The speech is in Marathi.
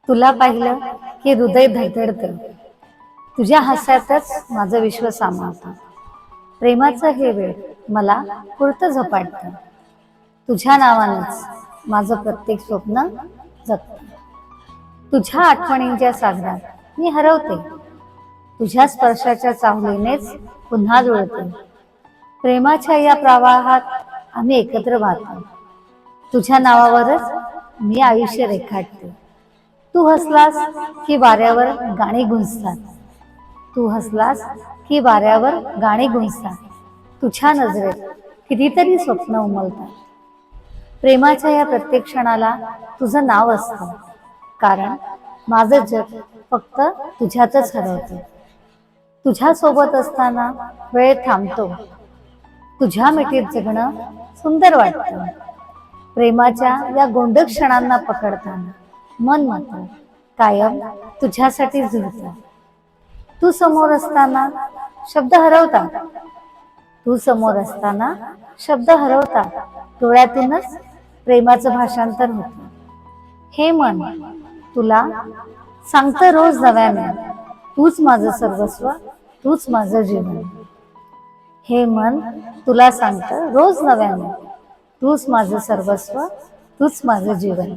तुला पाहिलं की हृदय धडधडतं. तुझ्या हास्यातच माझं विश्व सामावतं. प्रेमाचं हे वेळ मला पुरतं झपाटतं. तुझ्या नावानंच माझं प्रत्येक स्वप्न जगतं. तुझ्या आठवणींच्या सागरात मी हरवते. तुझ्या स्पर्शाच्या चाहुलीनेच पुन्हा जुळते. प्रेमाच्या या प्रवाहात आम्ही एकत्र वाहतो. तुझ्या नावावरच मी आयुष्य रेखाटते. तू हसलास की वाऱ्यावर गाणी गुंजतात. तू हसलास की वाऱ्यावर गाणी गुंजतात. तुझ्या नजरेत कितीतरी स्वप्न उमलतात. प्रेमाच्या या प्रत्येक क्षणाला तुझं नाव असतं. कारण माझं जग फक्त तुझ्यातच हरवतं. तुझ्या सोबत असताना वेळ थांबतो. तुझ्या मिठीत जगणं सुंदर वाटतं. प्रेमाच्या या गोंडक क्षणांना पकडताना मन मात्र कायम तुझ्यासाठी झुलतं. तू समोर असताना शब्द हरवतात. तू समोर असताना शब्द हरवतात. डोळ्यातूनच प्रेमाचं भाषांतर होतं. हे मन तुला सांगतं रोज नव्यानं, तूच माझं सर्वस्व, तूच माझं जीवन. हे मन तुला सांगतं रोज नव्यानं, तूच माझं सर्वस्व, तूच माझं जीवन.